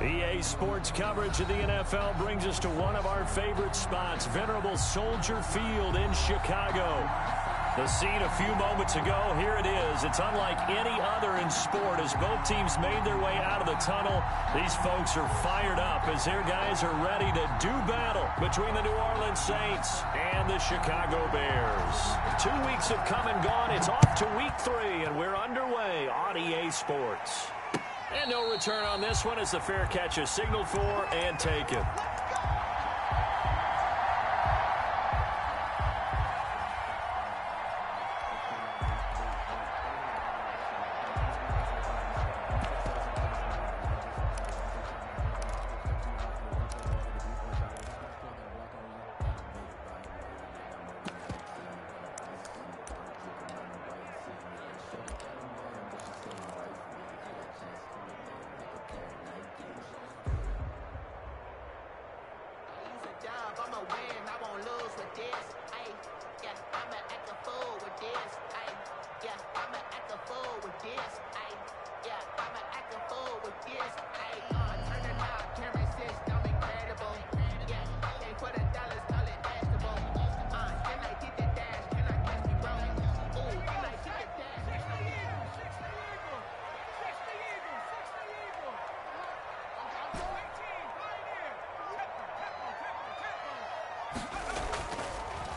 EA Sports coverage of the NFL brings us to one of our favorite spots, venerable Soldier Field in Chicago. The scene a few moments ago, here it is. It's unlike any other in sport as both teams made their way out of the tunnel. These folks are fired up as their guys are ready to do battle between the New Orleans Saints and the Chicago Bears. 2 weeks have come and gone. It's off to week 3, and we're underway on EA Sports. And no return on this one as the fair catch is signaled for and taken.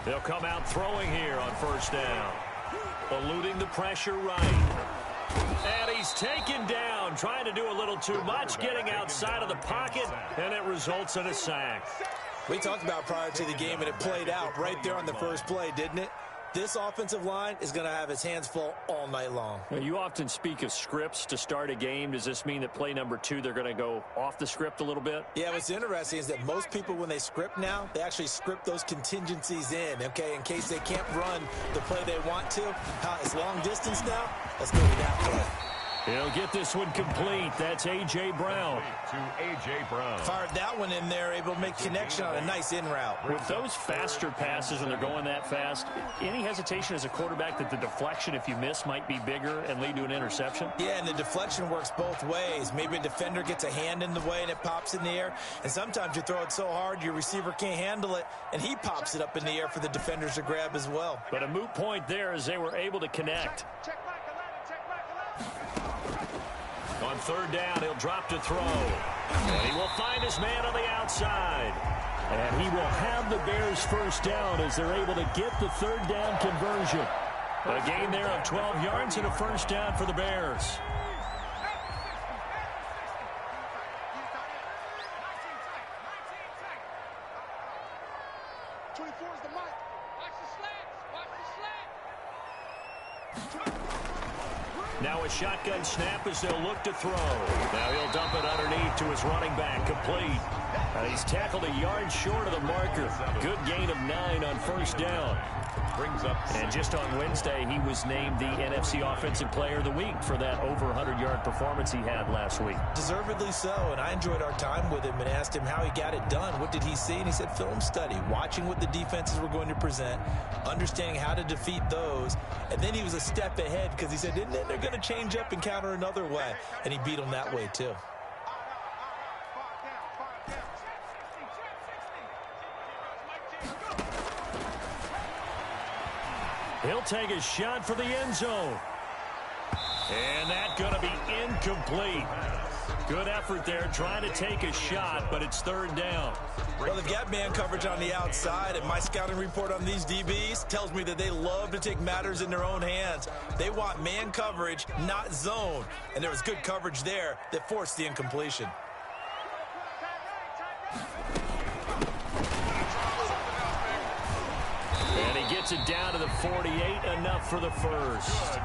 They'll come out throwing here on first down. Eluding the pressure right. And he's taken down, trying to do a little too much, getting outside of the pocket, and it results in a sack. We talked about prior to the game, and it played out right there on the first play, didn't it? This offensive line is going to have its hands full all night long. You often speak of scripts to start a game. Does this mean that play number 2, they're going to go off the script a little bit? Yeah, what's interesting is that most people, when they script now, they actually script those contingencies in, okay, in case they can't run the play they want to. It's long distance now. Let's go with that play. He'll get this one complete. That's A.J. Brown. To A.J. Brown. Fired that one in there, able to make connection on a nice in route. With those faster passes, when they're going that fast, any hesitation as a quarterback that the deflection, if you miss, might be bigger and lead to an interception? Yeah, and the deflection works both ways. Maybe a defender gets a hand in the way and it pops in the air. And sometimes you throw it so hard your receiver can't handle it, and he pops it up in the air for the defenders to grab as well. But a moot point there as they were able to connect. On third down, he'll drop to throw. And he will find his man on the outside. And he will have the Bears first down as they're able to get the third down conversion. A gain there of 12 yards and a first down for the Bears. Now a shotgun snap as they'll look to throw. Now he'll dump it underneath to his running back, complete. And he's tackled a yard short of the marker. Good gain of 9 on first down. Brings up. And just on Wednesday, he was named the NFC Offensive Player of the Week for that over 100-yard performance he had last week. Deservedly so, and I enjoyed our time with him and asked him how he got it done. What did he see? And he said film study, watching what the defenses were going to present, understanding how to defeat those, and then he was a step ahead because he said, and then they're going to change up and counter another way, and he beat them that way too. He'll take a shot for the end zone. And that's going to be incomplete. Good effort there trying to take a shot, but it's third down. Well, they've got man coverage on the outside, and my scouting report on these DBs tells me that they love to take matters in their own hands. They want man coverage, not zone. And there was good coverage there that forced the incompletion. And he gets it down to the 48, enough for the first.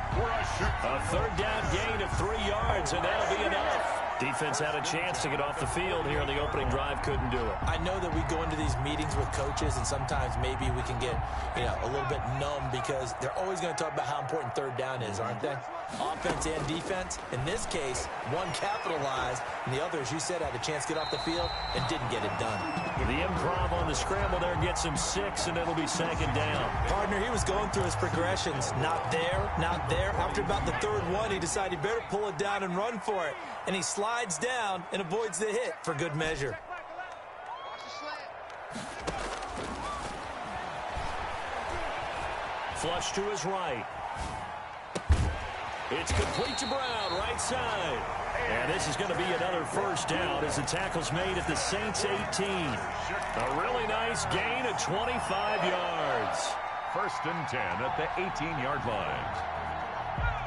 A third down gain of 3 yards, and that'll be enough. Defense had a chance to get off the field here on the opening drive, couldn't do it. I know that we go into these meetings with coaches, and sometimes maybe we can get, a little bit numb because they're always going to talk about how important third down is, aren't they? Offense and defense. In this case, one capitalized, and the other, as you said, had a chance to get off the field and didn't get it done. The improv on the scramble there gets him 6, and it'll be second down. Partner, he was going through his progressions. Not there, not there. After about the third one, he decided he better pull it down and run for it. And he slides slides down and avoids the hit for good measure. Flush to his right. It's complete to Brown, right side. And this is going to be another first down as the tackle's made at the Saints 18. A really nice gain of 25 yards. 1st and 10 at the 18-yard line.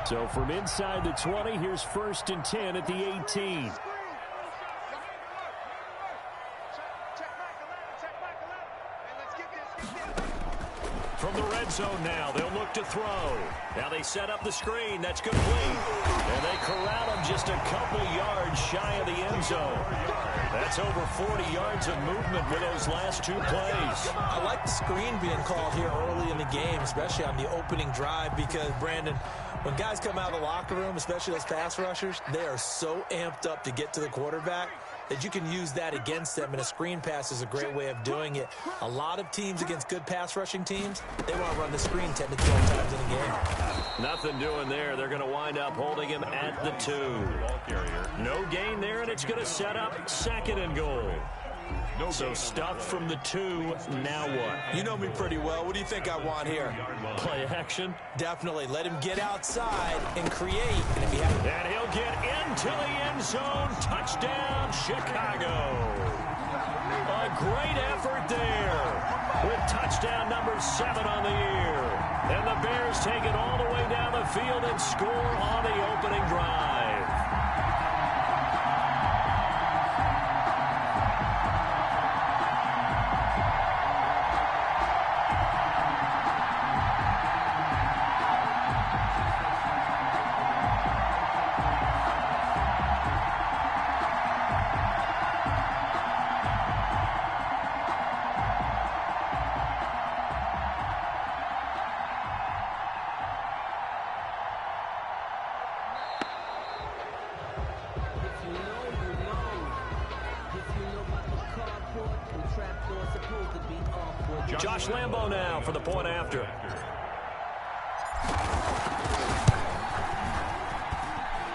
So from inside the 20, here's 1st and 10 at the 18. From the red zone now, they'll look to throw. Now they set up the screen. That's complete. And they corral him just a couple yards shy of the end zone. That's over 40 yards of movement with those last 2 plays. I like the screen being called here early in the game, especially on the opening drive, because, Brandon, when guys come out of the locker room, especially those pass rushers, they are so amped up to get to the quarterback that you can use that against them, and a screen pass is a great way of doing it. A lot of teams against good pass rushing teams, they want to run the screen 10 to 12 times in a game. Nothing doing there. They're going to wind up holding him at the 2. No gain there, and it's going to set up 2nd and goal. So stuffed from the 2, now what? You know me pretty well. What do you think I want here? Play action? Definitely. Let him get outside and create. And he'll get into the end zone. Touchdown, Chicago. A great effort there with touchdown number 7 on the year. And the Bears take it all the way down the field and score on the opening drive. Josh Lambo now for the point after.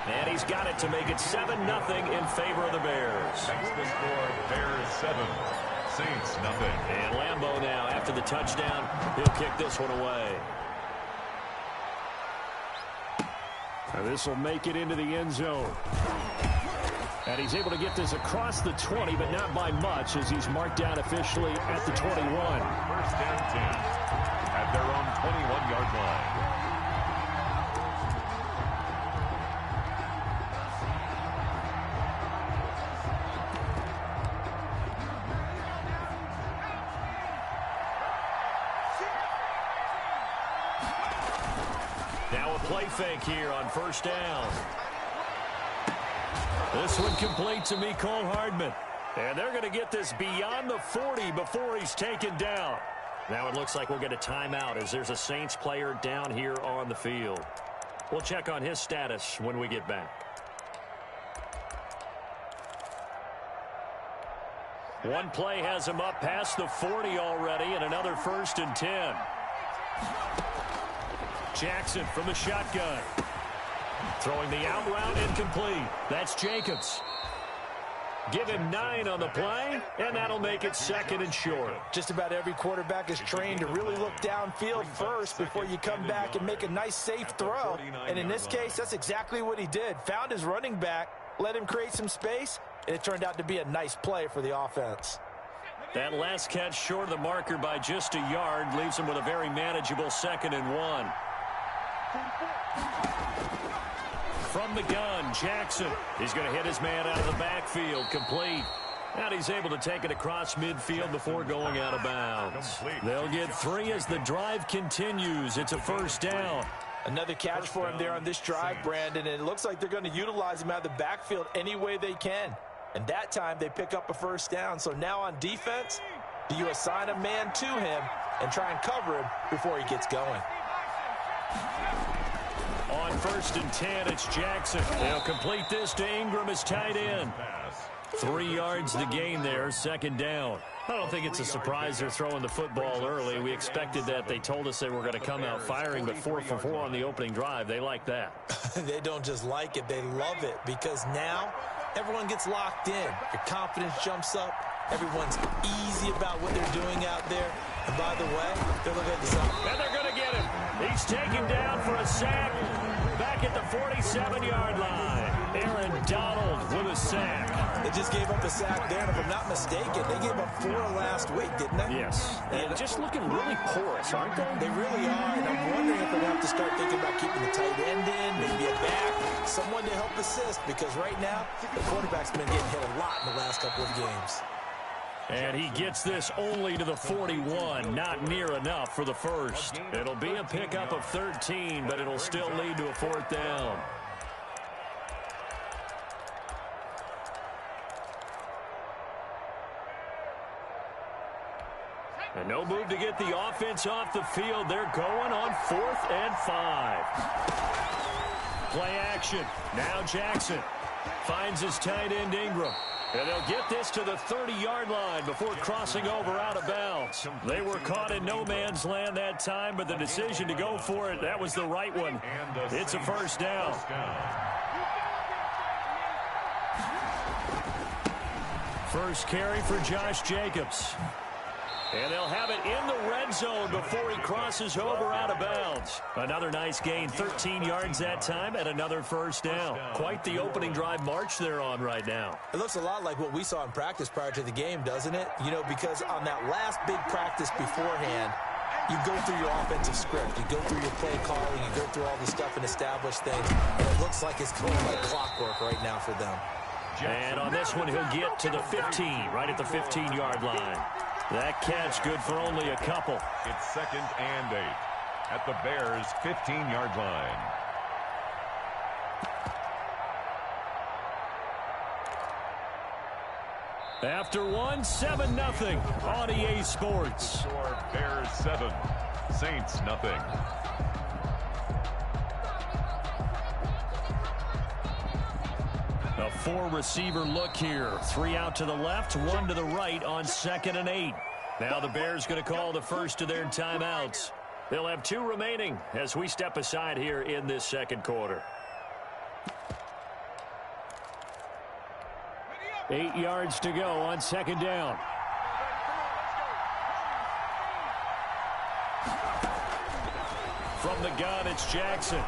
And he's got it to make it 7-0 in favor of the Bears. Next the score, Bears 7, Saints nothing. And Lambo now after the touchdown, he'll kick this one away. And this will make it into the end zone. And he's able to get this across the 20, but not by much, as he's marked down officially at the 21. 1st and 10 at their own 21-yard line. Now a play fake here on 1st down. This one complete to Mecole Hardman. And they're going to get this beyond the 40 before he's taken down. Now it looks like we'll get a timeout as there's a Saints player down here on the field. We'll check on his status when we get back. One play has him up past the 40 already, and another 1st and 10. Jackson from the shotgun. Throwing the out route incomplete. That's Jacobs. Give him 9 on the play, and that'll make it 2nd and short. Just about every quarterback is trained to really look downfield first before you come back and make a nice, safe throw. And in this case, that's exactly what he did. Found his running back, let him create some space, and it turned out to be a nice play for the offense. That last catch short of the marker by just a yard leaves him with a very manageable 2nd and 1. From the gun, Jackson. He's going to hit his man out of the backfield, complete. And he's able to take it across midfield before going out of bounds. They'll get 3 as the drive continues. It's a 1st down. Another catch for him there on this drive, Brandon, and it looks like they're going to utilize him out of the backfield any way they can. And that time they pick up a 1st down. So now on defense, do you assign a man to him and try and cover him before he gets going? On 1st and 10, it's Jackson. They'll complete this to Ingram as tight end. 3 yards the gain there, 2nd down. I don't think it's a surprise they're throwing the football early. We expected that. They told us they were going to come out firing, but 4 for 4 on the opening drive. They like that. They don't just like it. They love it, because now everyone gets locked in. Your confidence jumps up. Everyone's easy about what they're doing out there. And by the way, they're looking at the side. And they're going to get him. He's taken down for a sack back at the 47-yard line. Aaron Donald with a sack. They just gave up a sack there, and if I'm not mistaken, they gave up 4 last week, didn't they? Yes. And just looking really porous, aren't they? They really are, and I'm wondering if they're going to have to start thinking about keeping the tight end in, maybe a back, someone to help assist, because right now, the quarterback's been getting hit a lot in the last couple of games. And he gets this only to the 41, not near enough for the first. It'll be a pickup of 13, but it'll still lead to a 4th down. And no move to get the offense off the field. They're going on 4th and 5. Play action. Now Jackson finds his tight end Ingram. And they'll get this to the 30-yard line before crossing over out of bounds. They were caught in no man's land that time, but the decision to go for it, that was the right one. It's a 1st down. First carry for Josh Jacobs. And they'll have it in the red zone before he crosses over out of bounds. Another nice gain, 13 yards that time, and another 1st down. Quite the opening drive march they're on right now. It looks a lot like what we saw in practice prior to the game, doesn't it? You know, because on that last big practice beforehand, you go through your offensive script. You go through your play calling. You go through all the stuff and establish things. And it looks like it's going like clockwork right now for them. And on this one, he'll get to the 15, right at the 15-yard line. That catch good for only a couple. It's 2nd and 8 at the Bears' 15-yard line. After one, 7-0 on EA Sports. Score Bears 7, Saints nothing. A 4-receiver look here. 3 out to the left, 1 to the right on 2nd and 8. Now the Bears going to call the first of their timeouts. They'll have 2 remaining as we step aside here in this 2nd quarter. 8 yards to go on 2nd down. From the gun, it's Jackson.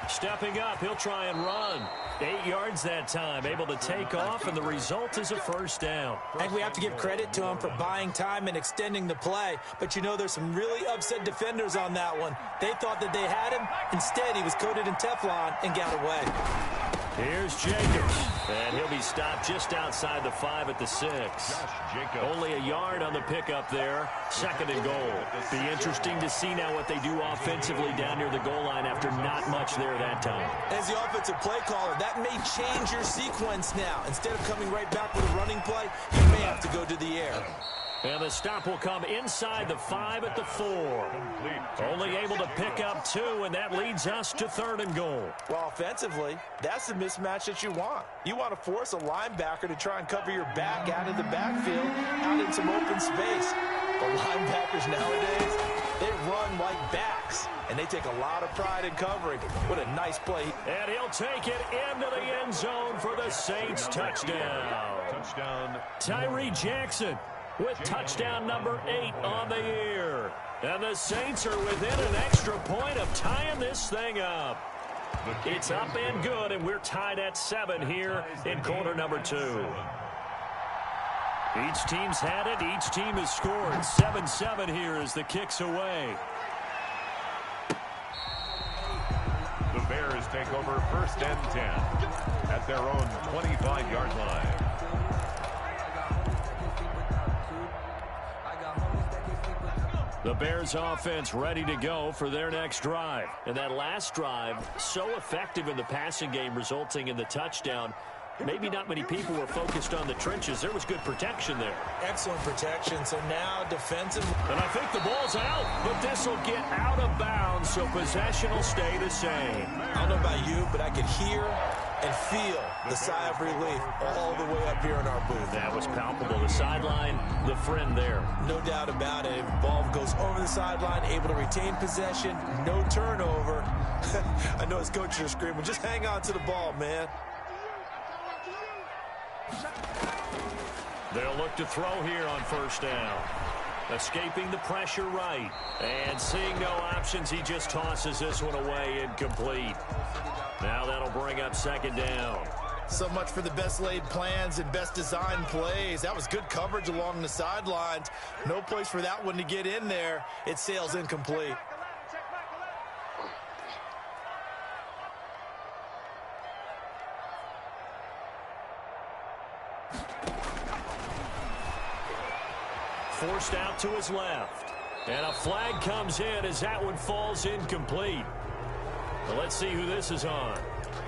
Stepping up, he'll try and run. 8 yards that time, able to take off, and the result is a 1st down. I think we have to give credit to him for buying time and extending the play. But, you know, there's some really upset defenders on that one. They thought that they had him. Instead, he was coated in Teflon and got away. Here's Jacobs, and he'll be stopped just outside the 5 at the 6. Only a yard on the pickup there. 2nd and goal. Be interesting to see now what they do offensively down near the goal line after not much there that time. As the offensive play caller, that may change your sequence now. Instead of coming right back with a running play, you may have to go to the air. And the stop will come inside the 5 at the 4. Only able to pick up 2, and that leads us to 3rd and goal. Well, offensively, that's the mismatch that you want. You want to force a linebacker to try and cover your back out of the backfield, out in some open space. The linebackers nowadays, they run like backs, and they take a lot of pride in covering. What a nice play. And he'll take it into the end zone for the Saints touchdown. Tyree Jackson with touchdown number 8 on the year. And the Saints are within an extra point of tying this thing up. It's up and good, and we're tied at 7 here in quarter number 2. Each team's had it. Each team has scored. 7-7 here as the kick's away. The Bears take over 1st and 10 at their own 25-yard line. The Bears offense ready to go for their next drive. And that last drive, so effective in the passing game, resulting in the touchdown. Maybe not many people were focused on the trenches. There was good protection there. Excellent protection. So now defensive. And I think the ball's out, but this will get out of bounds, so possession will stay the same. I don't know about you, but I could hear and feel the sigh of relief all the way up here in our booth. That was palpable. The sideline, the friend there. No doubt about it. If the ball goes over the sideline, able to retain possession, no turnover. I know his coaches are screaming, just hang on to the ball, man. They'll look to throw here on first down. Escaping the pressure right. And seeing no options, he just tosses this one away incomplete. Now that'll bring up second down. So much for the best laid plans and best designed plays. That was good coverage along the sidelines. No place for that one to get in there. It sails incomplete. Forced out to his left. And a flag comes in as that one falls incomplete. Well, let's see who this is on.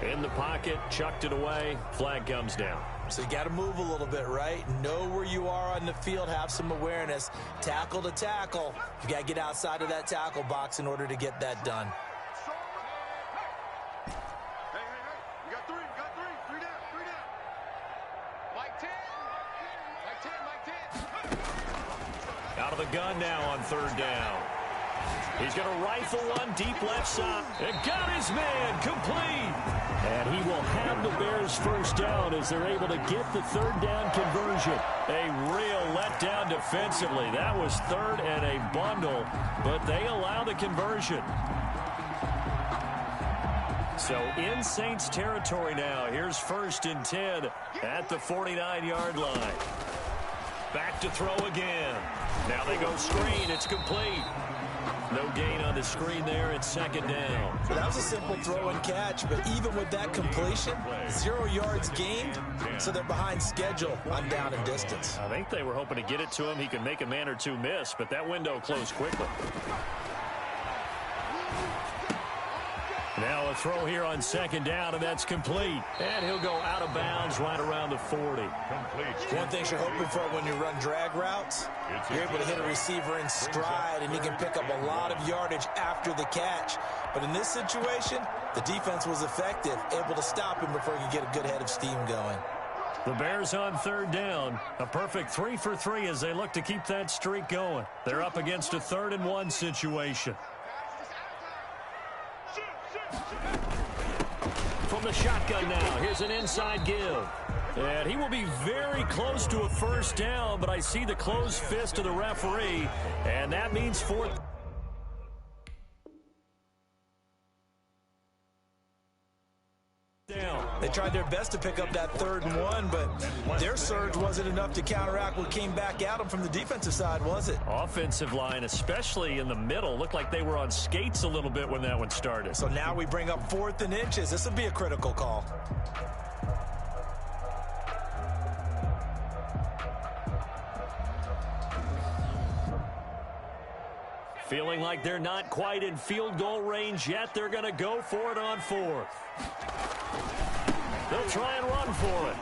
In the pocket, chucked it away, flag comes down. So you got to move a little bit, right? Know where you are on the field, have some awareness. Tackle to tackle. You got to get outside of that tackle box in order to get that done. Out of the gun now on third down. He's going to rifle one deep left side. And got his man complete. And he will have the Bears first down as they're able to get the third down conversion. A real letdown defensively. That was third and a bundle, but they allow the conversion. So in Saints territory now. Here's 1st and 10 at the 49-yard line. Back to throw again. Now they go screen. It's complete. No gain on the screen there. It's second down. So that was a simple throw and catch, but even with that completion, 0 yards gained, so they're behind schedule on down and distance. I think they were hoping to get it to him. He could make a man or two miss, but that window closed quickly. Now a throw here on second down, and that's complete. And he'll go out of bounds right around the 40. One thing you're hoping for when you run drag routes, you're able to hit a receiver in stride, and he can pick up a lot of yardage after the catch. But in this situation, the defense was effective, able to stop him before he could get a good head of steam going. The Bears on third down. A perfect 3 for 3 as they look to keep that streak going. They're up against a 3rd and 1 situation. From the shotgun now, here's an inside give. And he will be very close to a first down, but I see the closed fist of the referee, and that means 4th down. They tried their best to pick up that 3rd and 1, but their surge wasn't enough to counteract what came back at them from the defensive side, was it? Offensive line, especially in the middle, looked like they were on skates a little bit when that one started. So now we bring up 4th and inches. This will be a critical call. Feeling like they're not quite in field goal range yet. They're going to go for it on 4th. They'll try and run for it.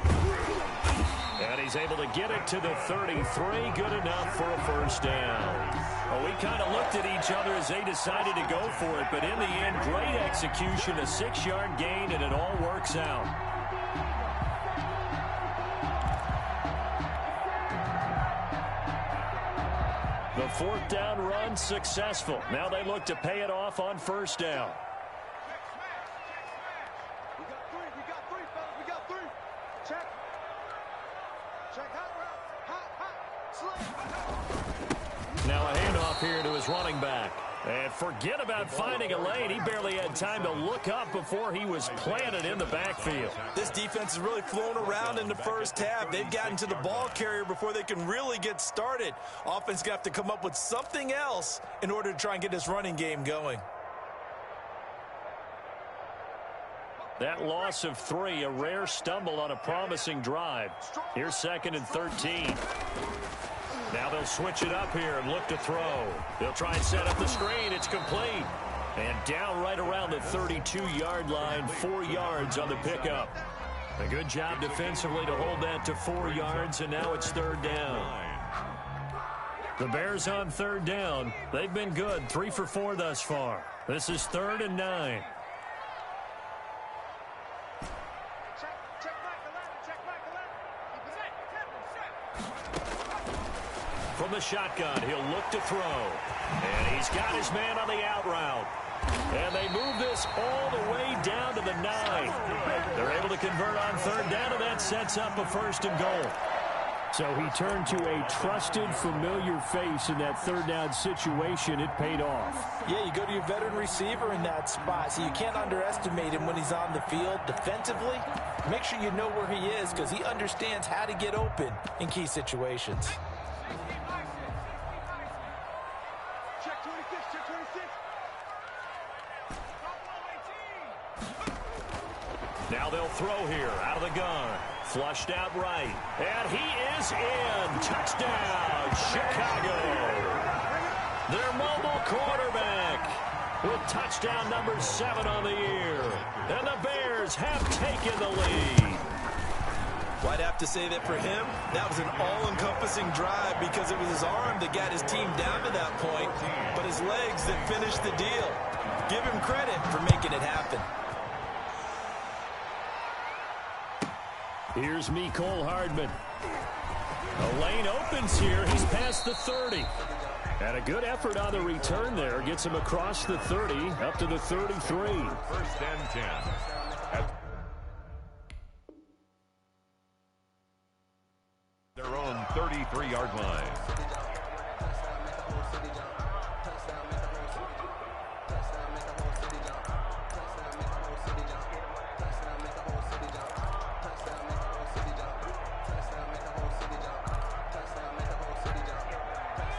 And he's able to get it to the 33. Good enough for a first down. Well, we kind of looked at each other as they decided to go for it. But in the end, great execution, a 6-yard gain, and it all works out. The 4th down run successful. Now they look to pay it off on first down. We got three, fellas. We got 3. Check. Check. Hot. Now a handoff here to his running back. And forget about finding a lane. He barely had time to look up before he was planted in the backfield. This defense has really flown around in the first half. They've gotten to the ball carrier before they can really get started. Offense got to come up with something else in order to try and get this running game going. That loss of 3, a rare stumble on a promising drive. Here's 2nd and 13. Now they'll switch it up here and look to throw. They'll try and set up the screen. It's complete. And down right around the 32-yard line, 4 yards on the pickup. A good job defensively to hold that to 4 yards, and now it's 3rd down. The Bears on 3rd down. They've been good, 3 for 4 thus far. This is 3rd and 9. From the shotgun, he'll look to throw. And he's got his man on the out route. And they move this all the way down to the 9. They're able to convert on third down, and that sets up a 1st and goal. So he turned to a trusted, familiar face in that third down situation. It paid off. Yeah, you go to your veteran receiver in that spot, so you can't underestimate him when he's on the field defensively. Make sure you know where he is because he understands how to get open in key situations. Check 26, check 26. Now they'll throw here out of the gun. Flushed out right. And he is in. Touchdown, Chicago. Their mobile quarterback with touchdown number 7 on the year. And the Bears have taken the lead. Well, I'd have to say that for him, that was an all-encompassing drive because it was his arm that got his team down to that point, but his legs that finished the deal. Give him credit for making it happen. Here's Mecole Hardman. The lane opens here. He's past the 30. And a good effort on the return there. Gets him across the 30, up to the 33. 1st and 10. At their own 33-yard line.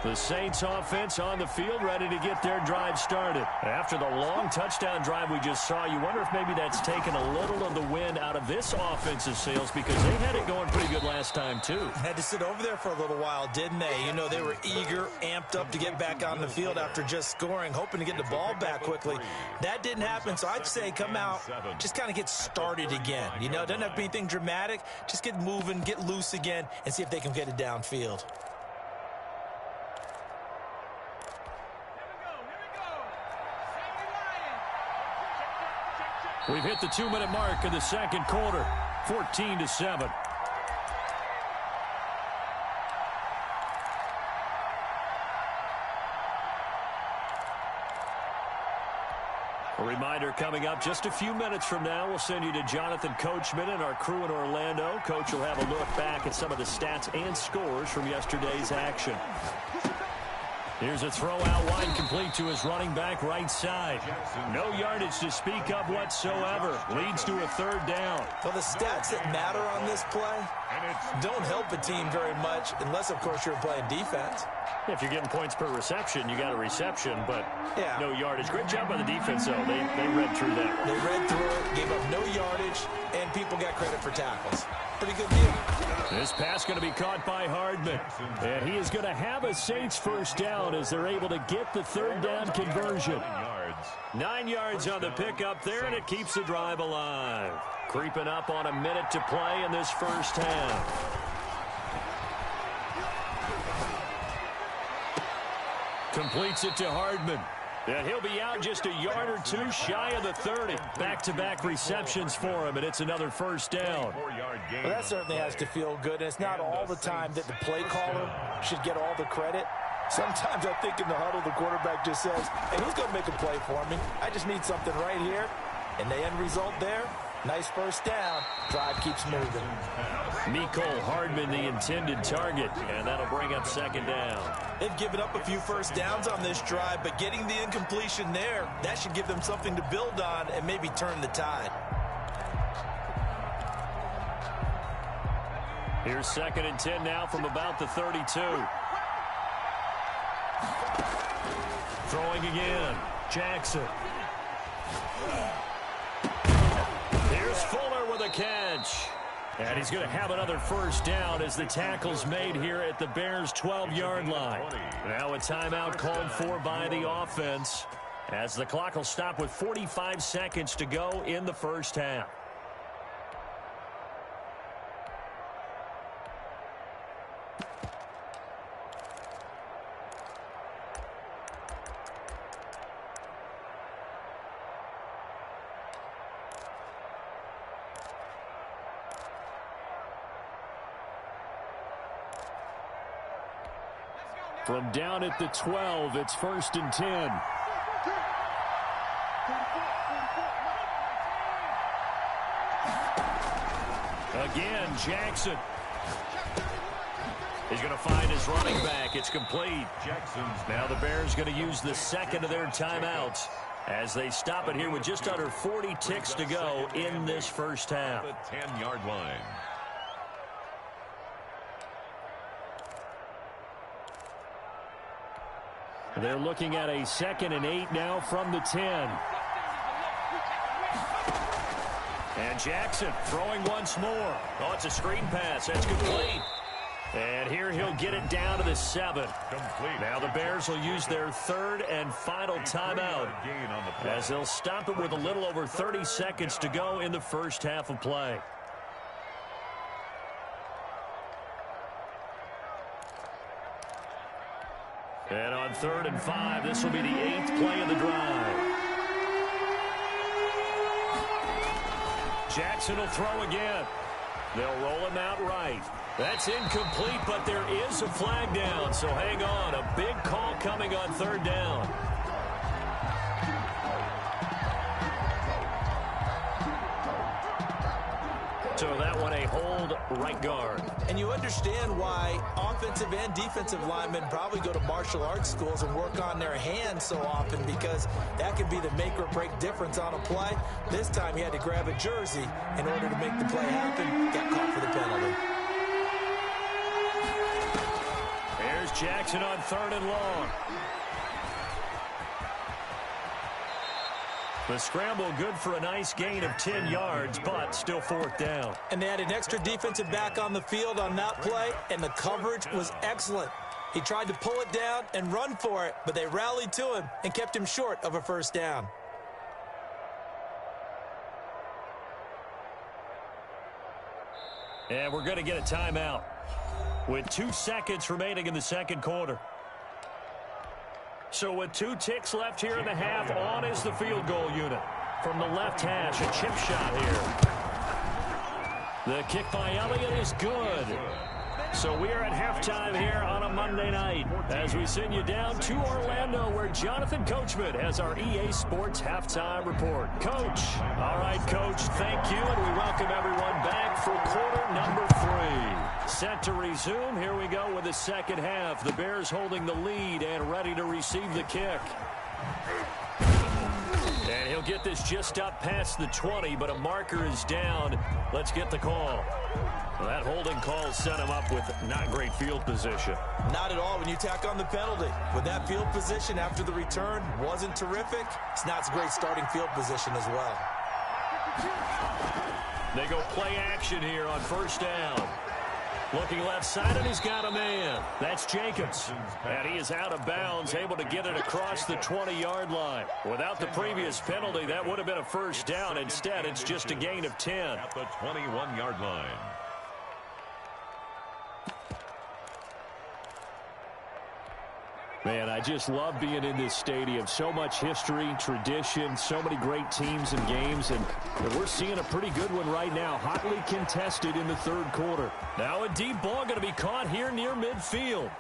The Saints offense on the field ready to get their drive started. After the long touchdown drive we just saw, you wonder if maybe that's taken a little of the wind out of this offensive sails because they had it going pretty good last time too. Had to sit over there for a little while, didn't they? You know, they were eager, amped up to get back on the field after just scoring, hoping to get the ball back quickly. That didn't happen, so I'd say come out, just kind of get started again. You know, it doesn't have to be anything dramatic. Just get moving, get loose again, and see if they can get it downfield. We've hit the 2-minute mark in the second quarter, 14-7. A reminder coming up just a few minutes from now, we'll send you to Jonathan Coachman and our crew in Orlando. Coach will have a look back at some of the stats and scores from yesterday's action. Here's a throw out wide, complete to his running back right side. No yardage to speak of whatsoever. Leads to a 3rd down. Well, the stats that matter on this play don't help a team very much unless, of course, you're playing defense. If you're getting points per reception, you got a reception, but yeah, no yardage. Great job by the defense, though. They read through that. They read through it, gave up no yardage, and people got credit for tackles. Pretty good deal. This pass going to be caught by Hardman. And he is going to have a Saints 1st down as they're able to get the 3rd down conversion. 9 yards on the pickup there, and it keeps the drive alive. Creeping up on a minute to play in this first half. Completes it to Hardman. And he'll be out just a yard or two shy of the 30. Back-to-back receptions for him, and it's another 1st down. Well, that certainly has to feel good, and it's not all the time that the play caller should get all the credit. Sometimes I think in the huddle, the quarterback just says, hey, who's going to make a play for me? I just need something right here. And the end result there, nice 1st down. Drive keeps moving. Mecole Hardman, the intended target, and that'll bring up 2nd down. They've given up a few 1st downs on this drive, but getting the incompletion there, that should give them something to build on and maybe turn the tide. Here's 2nd and 10 now from about the 32. Throwing again. Jackson. Here's Fuller with a catch. And he's going to have another 1st down as the tackle's made here at the Bears' 12-yard line. Now a timeout called for by the offense as the clock will stop with 45 seconds to go in the first half. From down at the 12, it's 1st and 10. Again, Jackson. He's going to find his running back. It's complete. Now the Bears going to use the second of their timeouts as they stop it here with just under 40 ticks to go in this first half. The 10-yard line. They're looking at a 2nd and 8 now from the 10. And Jackson throwing once more. Oh, it's a screen pass. That's complete. And here he'll get it down to the 7. Complete. Now the Bears will use their third and final timeout as they'll stop it with a little over 30 seconds to go in the first half of play. And on 3rd and 5, this will be the 8th play of the drive. Jackson will throw again. They'll roll him out right. That's incomplete, but there is a flag down, so hang on. A big call coming on 3rd down. So that one a hold right guard. And you understand why offensive and defensive linemen probably go to martial arts schools and work on their hands so often, because that could be the make or break difference on a play. This time he had to grab a jersey in order to make the play happen. Got caught for the penalty. There's Jackson on 3rd and long. The scramble good for a nice gain of 10 yards, but still 4th down. And they had an extra defensive back on the field on that play, and the coverage was excellent. He tried to pull it down and run for it, but they rallied to him and kept him short of a 1st down. And we're going to get a timeout with 2 seconds remaining in the 2nd quarter. So with 2 ticks left here in the half, on is the field goal unit. From the left hash, a chip shot here. The kick by Elliott is good. So we are at halftime here on a Monday night as we send you down to Orlando, where Jonathan Coachman has our EA Sports Halftime Report. Coach. All right, Coach, thank you, and we welcome everyone back for quarter number 3. Set to resume. Here we go with the second half. The Bears holding the lead and ready to receive the kick. And he'll get this just up past the 20, but a marker is down. Let's get the call. Well, that holding call set him up with not great field position. Not at all when you tack on the penalty. With that field position after the return wasn't terrific, it's not a great starting field position as well. They go play action here on 1st down. Looking left side, and he's got a man. That's Jacobs. And he is out of bounds, able to get it across the 20-yard line. Without the previous penalty, that would have been a 1st down. Instead, it's just a gain of 10. At the 21-yard line. Man, I just love being in this stadium. So much history, tradition, so many great teams and games, and we're seeing a pretty good one right now. Hotly contested in the 3rd quarter. Now a deep ball going to be caught here near midfield.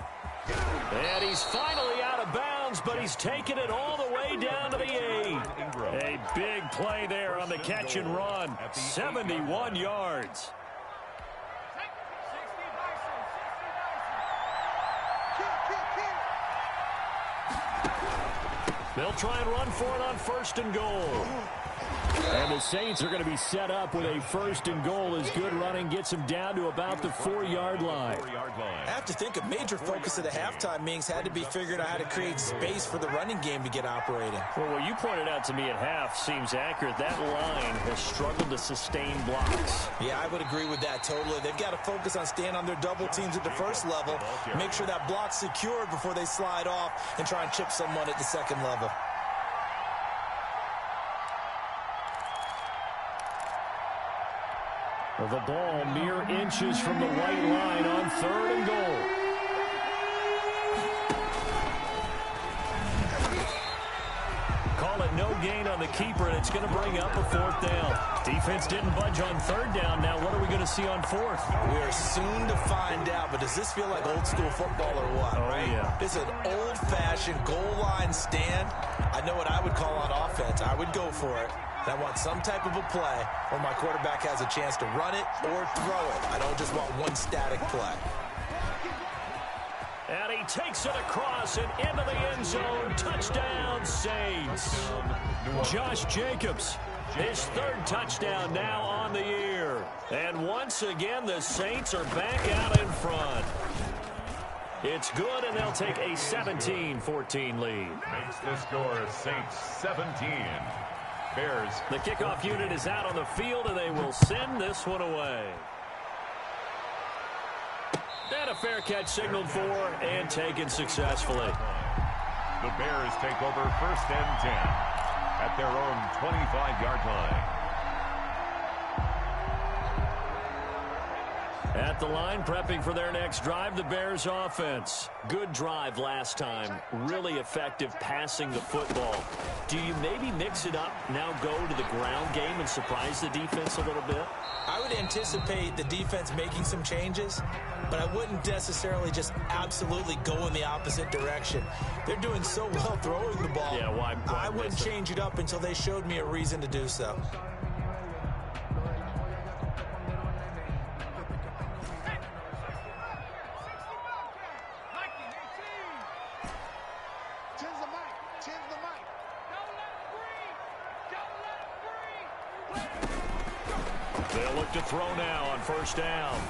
And he's finally out of bounds, but he's taken it all the way down to the 8. A big play there on the catch and run. 71 yards. They'll try and run for it on 1st and goal. And the Saints are going to be set up with a 1st and goal as good running gets them down to about the 4-yard line. I have to think a major focus of the halftime meetings had to be figuring out how to create space for the running game to get operating. Well, what you pointed out to me at half seems accurate. That line has struggled to sustain blocks. Yeah, I would agree with that totally. They've got to focus on staying on their double teams at the 1st level, make sure that block's secured before they slide off and try and chip someone at the 2nd level. The ball mere inches from the white line on 3rd and goal. Call it no gain on the keeper, and it's going to bring up a fourth down. Defense didn't budge on third down. Now what are we going to see on fourth? We are soon to find out, but does this feel like old school football or what? Oh, right? Yeah. This is an old-fashioned goal line stand. I know what I would call on offense. I would go for it. I want some type of a play where my quarterback has a chance to run it or throw it. I don't just want one static play. And he takes it across and into the end zone. Touchdown, Saints. Josh Jacobs, his third touchdown now on the year. And once again, the Saints are back out in front. It's good, and they'll take a 17-14 lead. Makes the score Saints 17. Bears. The kickoff unit is out on the field, and they will send this one away. And a fair catch signaled for and taken successfully. The Bears take over 1st and 10 at their own 25-yard line. At the line, prepping for their next drive, the Bears offense. Good drive last time. Really effective passing the football. Do you maybe mix it up, now go to the ground game and surprise the defense a little bit? I would anticipate the defense making some changes, but I wouldn't necessarily just absolutely go in the opposite direction. They're doing so well throwing the ball. Yeah, why I wouldn't change it up until they showed me a reason to do so. They'll look to throw now on 1st down.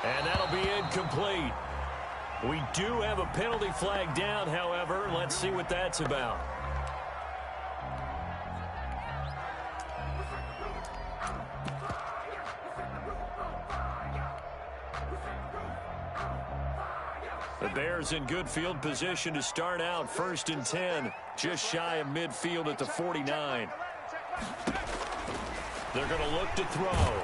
And that'll be incomplete. We do have a penalty flag down, however. Let's see what that's about. The Bears in good field position to start out 1st and 10. Just shy of midfield at the 49. They're going to look to throw.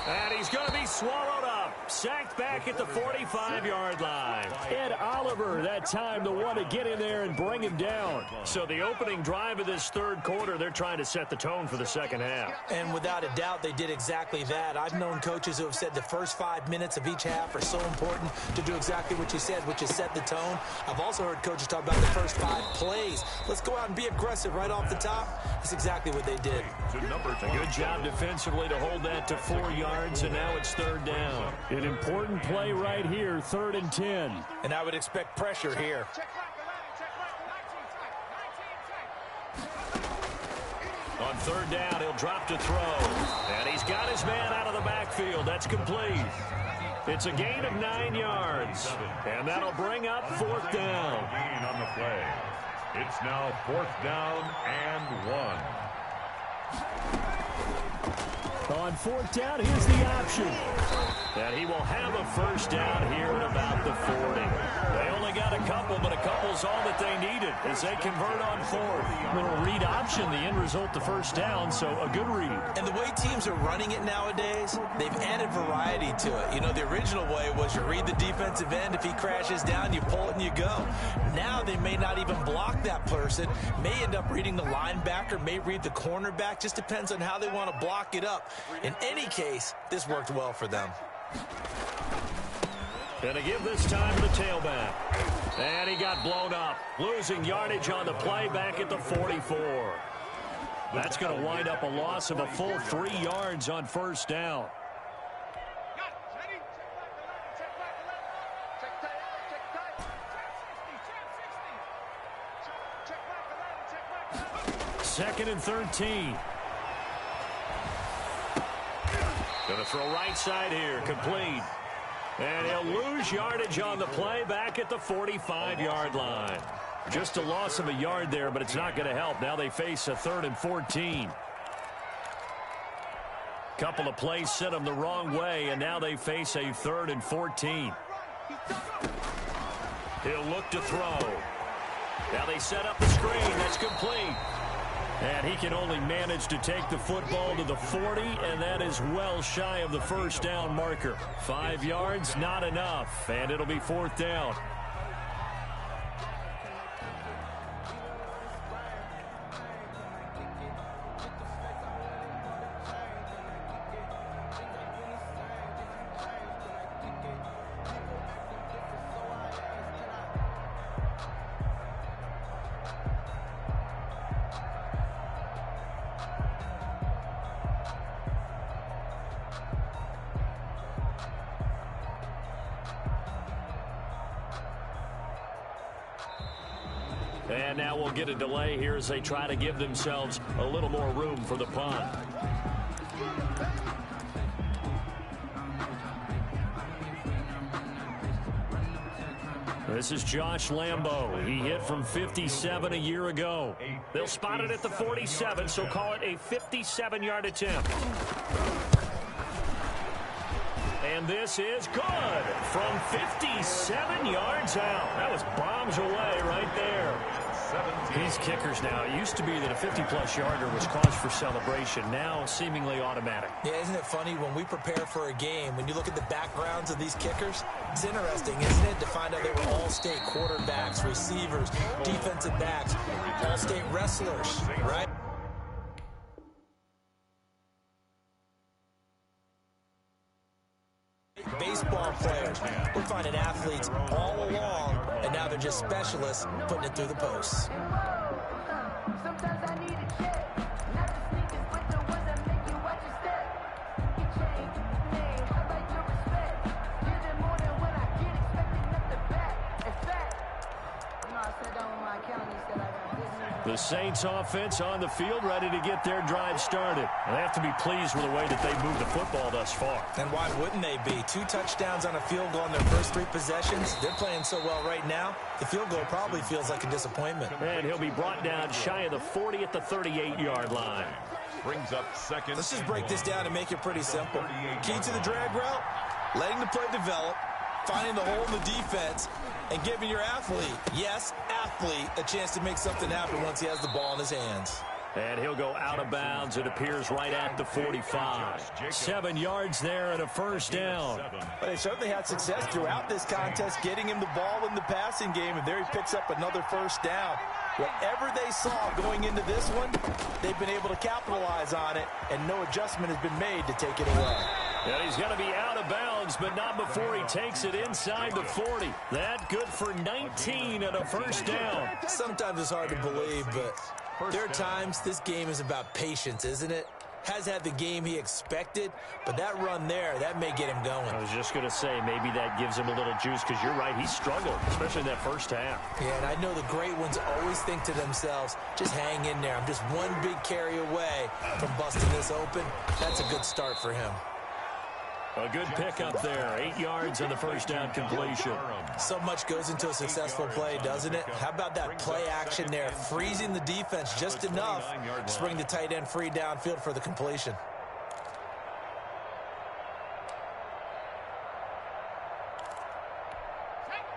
And he's going to be swallowed up. Sacked back at the 45-yard line. Ed Oliver, that time, the one to get in there and bring him down. So the opening drive of this third quarter, they're trying to set the tone for the second half. And without a doubt, they did exactly that. I've known coaches who have said the first 5 minutes of each half are so important to do exactly what you said, which is set the tone. I've also heard coaches talk about the first 5 plays. Let's go out and be aggressive right off the top. That's exactly what they did. A good job defensively to hold that to 4 yards, and now it's 3rd down. An important play right here, 3rd and 10. And I would expect pressure here. On 3rd down, he'll drop to throw. And he's got his man out of the backfield. That's complete. It's a gain of 9 yards. And that'll bring up 4th down. Gain on the play. It's now 4th down and 1. On 4th down, here's the option. And he will have a 1st down here at about the 40. They only got a couple, but a couple's all that they needed as they convert on 4th. Little read option, the end result, the 1st down, so a good read. And the way teams are running it nowadays, they've added variety to it. You know, the original way was you read the defensive end. If he crashes down, you pull it and you go. Now they may not even block that person, may end up reading the linebacker, may read the cornerback. Just depends on how they want to block it up. In any case, this worked well for them. Gonna give this time to the tailback. And he got blown up. Losing yardage on the play back at the 44. That's going to wind up a loss of a full 3 yards on 1st down. Second and 13. Going to throw right side here. Complete. And he'll lose yardage on the play back at the 45-yard line. Just a loss of a yard there, but it's not going to help. Now they face a 3rd and 14. Couple of plays sent them the wrong way, and now they face a 3rd and 14. He'll look to throw. Now they set up the screen. That's complete. And he can only manage to take the football to the 40, and that is well shy of the 1st down marker. 5 yards, not enough, and it'll be 4th down. And now we'll get a delay here as they try to give themselves a little more room for the punt. This is Josh Lambo. He hit from 57 a year ago. They'll spot it at the 47, so call it a 57-yard attempt. And this is good from 57 yards out. That was bombs away right there. These kickers now, it used to be that a 50-plus yarder was cause for celebration. Now seemingly automatic. Yeah, isn't it funny when we prepare for a game, when you look at the backgrounds of these kickers, it's interesting, isn't it, to find out they were all-state quarterbacks, receivers, defensive backs, all-state wrestlers, right? Baseball players. We're finding athletes all along, and now they're just specialists putting it through the posts. Sometimes I need a check, not the sneakers, but the ones that make you watch your step. You change your name, I like your respect. You're the more than when I get expecting nothing back. In fact, you know, I sat down with my accountant, he said I got this. The Saints offense on the field, ready to get their drive started. And they have to be pleased with the way that they moved the football thus far. And why wouldn't they be? 2 touchdowns on a field goal in their first 3 possessions. They're playing so well right now, the field goal probably feels like a disappointment. And he'll be brought down shy of the 40 at the 38-yard line. Brings up second. Let's just break this down and make it pretty simple. Key to the drag route, letting the play develop, finding the hole in the defense, and giving your athlete, yes, athlete, a chance to make something happen once he has the ball in his hands. And he'll go out of bounds. It appears right at the 45. 7 yards there and a first down. But they certainly had success throughout this contest, getting him the ball in the passing game, and there he picks up another first down. Whatever they saw going into this one, they've been able to capitalize on it, and no adjustment has been made to take it away. And he's going to be out of bounds, but not before he takes it inside the 40. That good for 19 and a first down. Sometimes it's hard to believe, but there are times this game is about patience, isn't it? Has had the game he expected, but that run there, that may get him going. I was just going to say, maybe that gives him a little juice, because you're right, he struggled, especially in that first half. Yeah, and I know the great ones always think to themselves, just hang in there. I'm just one big carry away from busting this open. That's a good start for him. A good pickup there. 8 yards on the first down completion. So much goes into a successful play, doesn't it? How about that play action there, freezing the defense just enough to bring the tight end free downfield for the completion.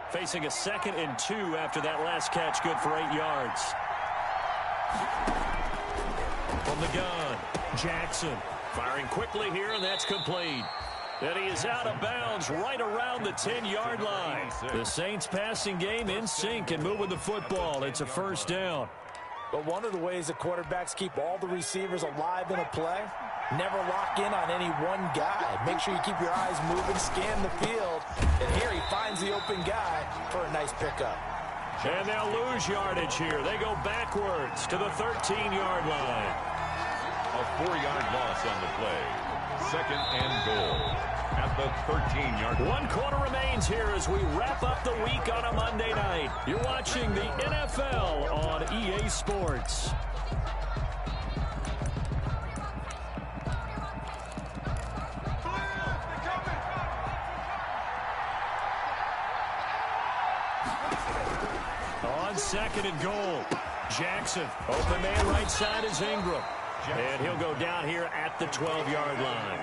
Facing a 2nd and 2 after that last catch, good for 8 yards. From the gun, Jackson firing quickly here, and that's complete. And he is out of bounds right around the 10-yard line. The Saints passing game in sync and moving the football. It's a first down. But one of the ways the quarterbacks keep all the receivers alive in a play, never lock in on any one guy. Make sure you keep your eyes moving, scan the field, and here he finds the open guy for a nice pickup. And they'll lose yardage here. They go backwards to the 13-yard line. A 4-yard loss on the play. 2nd and goal at the 13-yard line. 1 quarter remains here as we wrap up the week on a Monday night. You're watching the NFL on EA Sports. On 2nd and goal, Jackson. Open man right side is Ingram. And he'll go down here at the 12-yard line.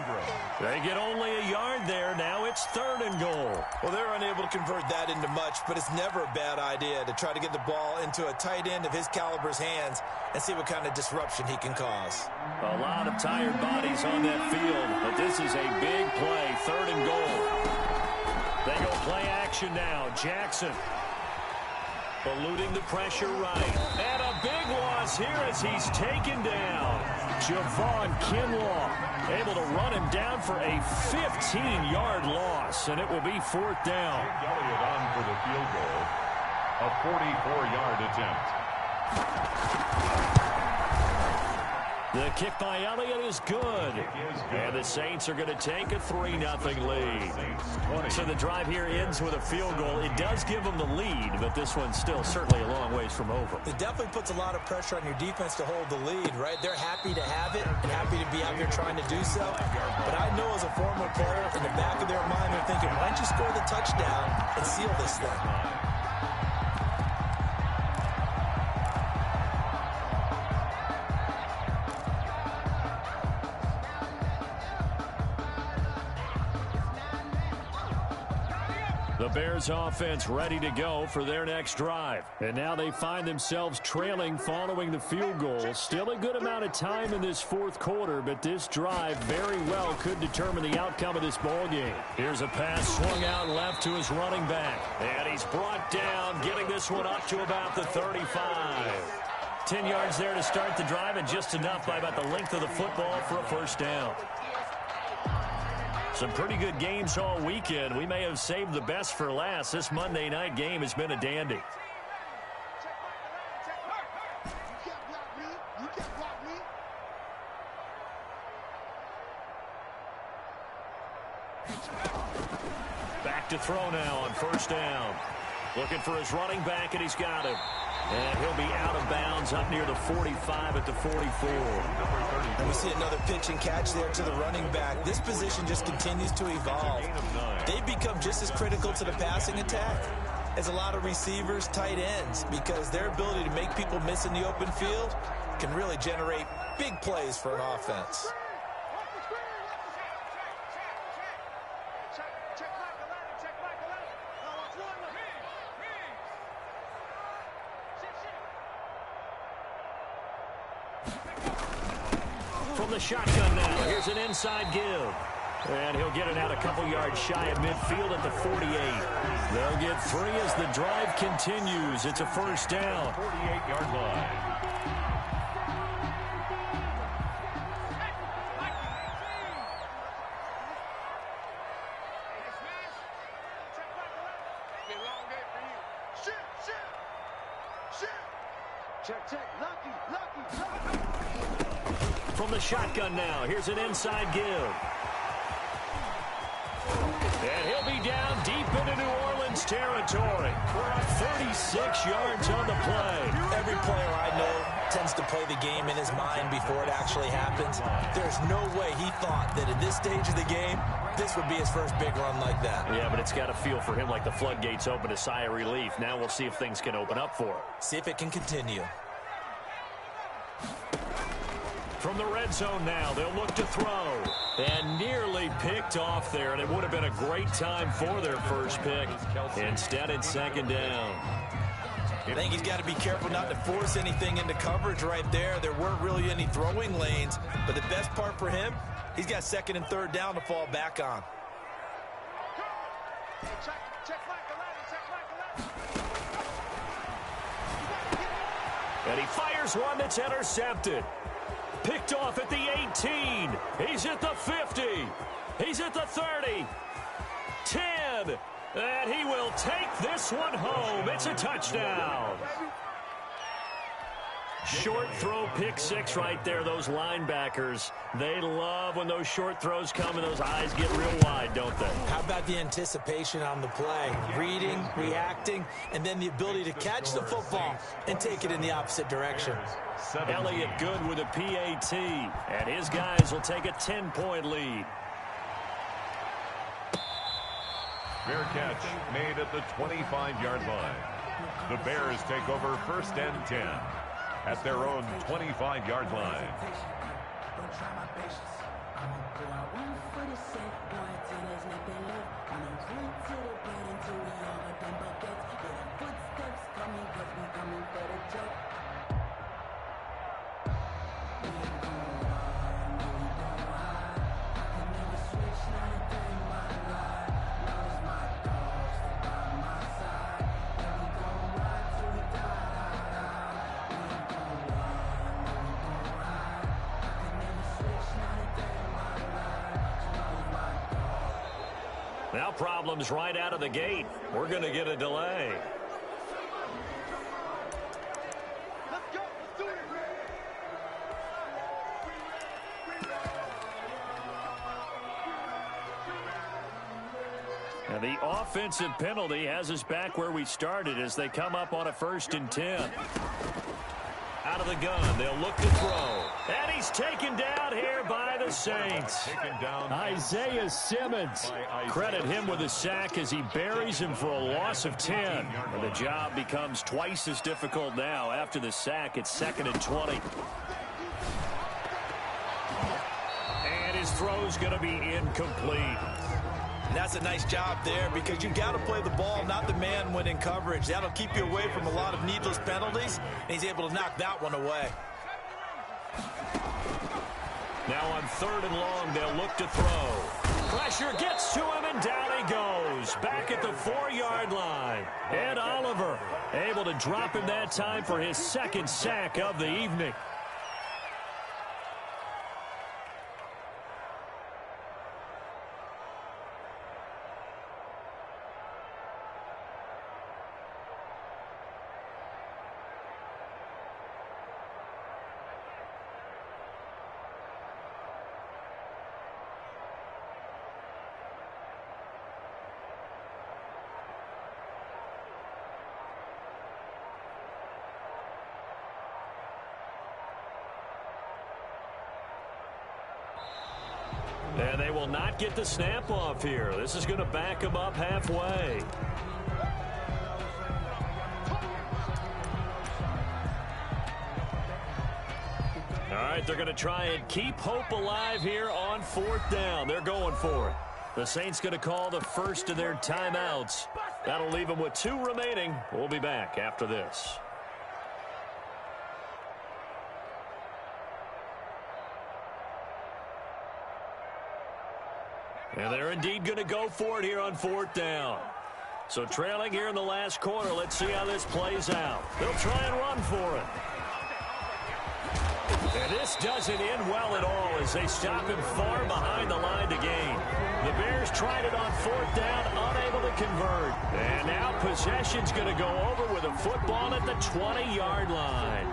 They get only a yard there. Now it's 3rd and goal. Well, they're unable to convert that into much, but it's never a bad idea to try to get the ball into a tight end of his caliber's hands and see what kind of disruption he can cause. A lot of tired bodies on that field, but this is a big play. 3rd and goal. They go play action now. Jackson eluding the pressure right. And a big loss here as he's taken down. Javon Kinlaw able to run him down for a 15-yard loss, and it will be 4th down. Elliott on for the field goal. A 44-yard attempt. The kick by Elliott is good. And the Saints are going to take a 3-0 lead. So the drive here ends with a field goal. It does give them the lead, but this one's still certainly a long ways from over. It definitely puts a lot of pressure on your defense to hold the lead, right? They're happy to have it and happy to be out there trying to do so. But I know as a former player, in the back of their mind, they're thinking, why don't you score the touchdown and seal this thing? The Bears offense ready to go for their next drive. And now they find themselves trailing following the field goal. Still a good amount of time in this fourth quarter, but this drive very well could determine the outcome of this ball game. Here's a pass swung out left to his running back. And he's brought down, getting this one up to about the 35. 10 yards there to start the drive, and just enough by about the length of the football for a first down. Some pretty good games all weekend. We may have saved the best for last. This Monday night game has been a dandy. Back to throw now on first down. Looking for his running back, and he's got him. And he'll be out of bounds up near the 45 at the 44. And we see another pitch and catch there to the running back. This position just continues to evolve. They become just as critical to the passing attack as a lot of receivers, tight ends, because their ability to make people miss in the open field can really generate big plays for an offense. From the shotgun now, here's an inside give. And he'll get it out a couple yards shy of midfield at the 48. They'll get 3 as the drive continues. It's a first down. 48-yard line. From the shotgun now, here's an inside give. And he'll be down deep into New Orleans territory. We're at 36 yards on the play. Every player I know tends to play the game in his mind before it actually happens. There's no way he thought that at this stage of the game, this would be his first big run like that. Yeah, but it's got to feel for him like the floodgates open, a sigh of relief. Now we'll see if things can open up for him. See if it can continue. From the red zone now, they'll look to throw. And nearly picked off there, and it would have been a great time for their first pick. Instead, it's second down. I think he's got to be careful not to force anything into coverage right there. There weren't really any throwing lanes, but the best part for him, he's got second and third down to fall back on. And he fires one that's intercepted. Picked off at the 18. He's at the 50. He's at the 30. 10. And he will take this one home. It's a touchdown. Short throw, pick six right there. Those linebackers, they love when those short throws come and those eyes get real wide, don't they? How about the anticipation on the play? Reading, reacting, and then the ability to catch the football and take it in the opposite direction. Elliott good with a PAT, and his guys will take a 10-point lead. Fair catch made at the 25-yard line. The Bears take over first and 10 at their own 25-yard line. Now problems right out of the gate. We're going to get a delay. Let's go. Let's do it. The offensive penalty has us back where we started as they come up on a 1st and 10. Out of the gun, they'll look to throw. And he's taken down here by the Saints. Isaiah Simmons. Credit him with a sack as he buries him for a loss of 10. And the job becomes twice as difficult now. After the sack, it's 2nd and 20. And his throw's going to be incomplete. And that's a nice job there because you got to play the ball, not the man when in coverage. That'll keep you away from a lot of needless penalties, and he's able to knock that one away. Now on 3rd and long, they'll look to throw. Pressure gets to him, and down he goes. Back at the 4-yard line. Ed Oliver able to drop him that time for his 2nd sack of the evening. And they will not get the snap off here. This is going to back them up halfway. All right, they're going to try and keep hope alive here on 4th down. They're going for it. The Saints going to call the first of their timeouts. That'll leave them with 2 remaining. We'll be back after this. And they're indeed going to go for it here on 4th down. So trailing here in the last quarter, let's see how this plays out. They'll try and run for it. And this doesn't end well at all as they stop him far behind the line to gain. The Bears tried it on 4th down, unable to convert. And now possession's going to go over with a football at the 20-yard line.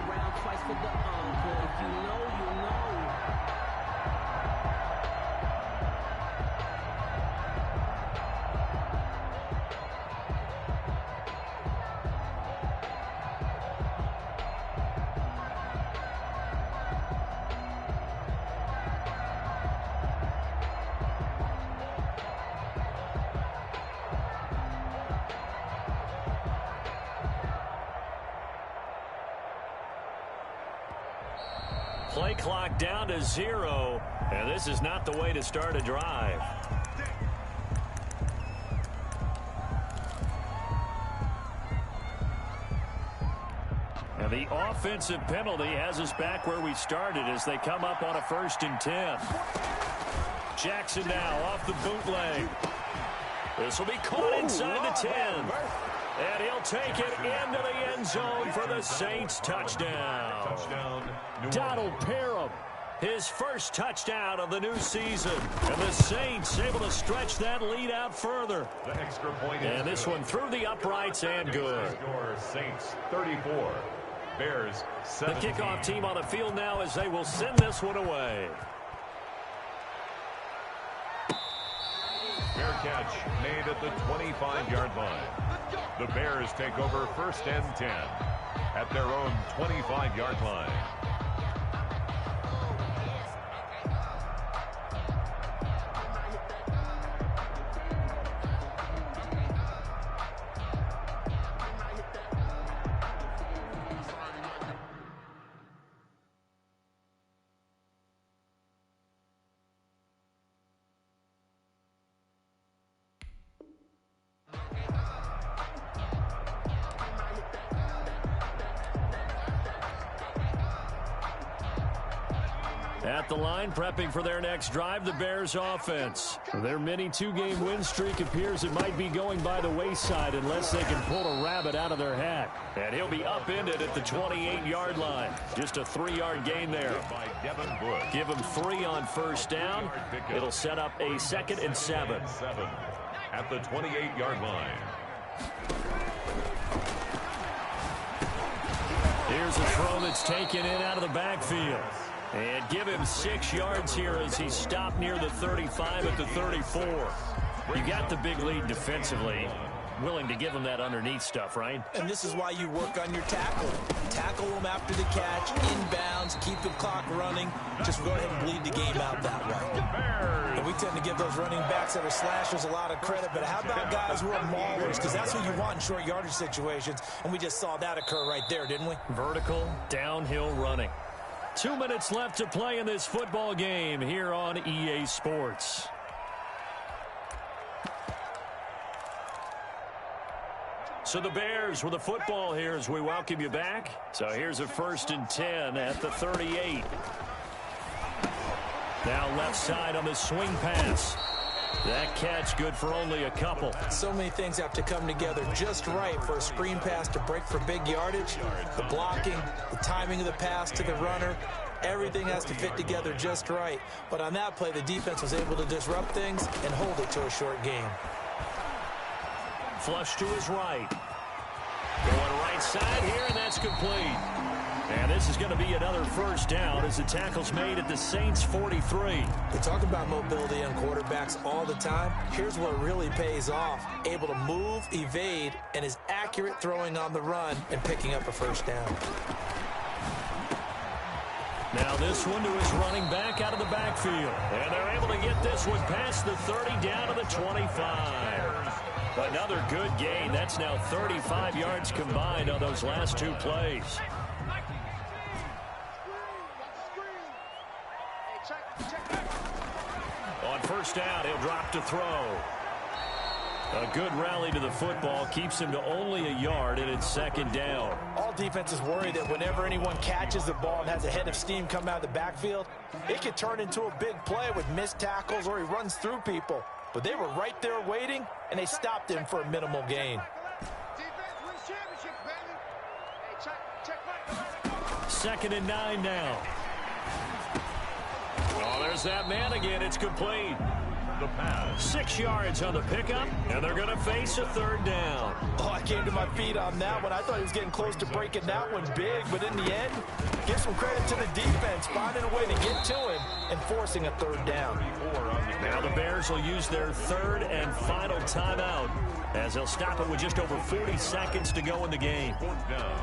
Play clock down to 0, and this is not the way to start a drive. And the offensive penalty has us back where we started as they come up on a 1st and 10. Jackson now off the bootleg. This will be caught inside the 10. And he'll take it into the end zone for the Saints touchdown. Donald Parham, his first touchdown of the new season. And the Saints able to stretch that lead out further. The extra point is and this good. one through the uprights and good. Saints 34, Bears 17. The kickoff team on the field now as they will send this one away. Fair catch made at the 25-yard line. The Bears take over 1st and 10 at their own 25-yard line. At the line, prepping for their next drive, the Bears offense. Their mini 2-game win streak appears it might be going by the wayside unless they can pull a rabbit out of their hat. And he'll be upended at the 28-yard line. Just a 3-yard gain there. Give him 3 on 1st down. It'll set up a 2nd and 7. At the 28-yard line. Here's a throw that's taken in out of the backfield. And give him 6 yards here as he's stopped near the 35 at the 34. You got the big lead defensively. Willing to give them that underneath stuff, right? And this is why you work on your tackle. Tackle them after the catch, inbounds, keep the clock running. Just go ahead and bleed the game out that way. And we tend to give those running backs that are slashers a lot of credit, but how about guys who are maulers? Because that's who you want in short yardage situations, and we just saw that occur right there, didn't we? Vertical, downhill running. 2 minutes left to play in this football game here on EA Sports. So the Bears with the football here as we welcome you back. So here's a 1st and 10 at the 38. Now left side on the swing pass. That catch good for only a couple. So many things have to come together just right for a screen pass to break for big yardage. The blocking, the timing of the pass to the runner, everything has to fit together just right. But on that play, the defense was able to disrupt things and hold it to a short game. Flush to his right. Going right side here, and that's complete. And this is going to be another 1st down as the tackle's made at the Saints' 43. We talk about mobility on quarterbacks all the time. Here's where it really pays off. Able to move, evade, and is accurate throwing on the run and picking up a 1st down. Now this one to his running back out of the backfield. And they're able to get this one past the 30 down to the 25. Another good gain. That's now 35 yards combined on those last 2 plays. On 1st down, he'll drop to throw. A good rally to the football keeps him to only a yard, and it's 2nd down. All defenses worry that whenever anyone catches the ball and has a head of steam come out of the backfield, it could turn into a big play with missed tackles or he runs through people. But they were right there waiting, and they stopped him for a minimal gain. 2nd and 9 now. Oh, there's that man again. It's complete. The pass. 6 yards on the pickup, and they're going to face a 3rd down. Oh, I came to my feet on that one. I thought he was getting close to breaking that one big, but in the end, give some credit to the defense, finding a way to get to him and forcing a 3rd down. Now the Bears will use their 3rd and final timeout as they'll stop it with just over 40 seconds to go in the game. 4th down.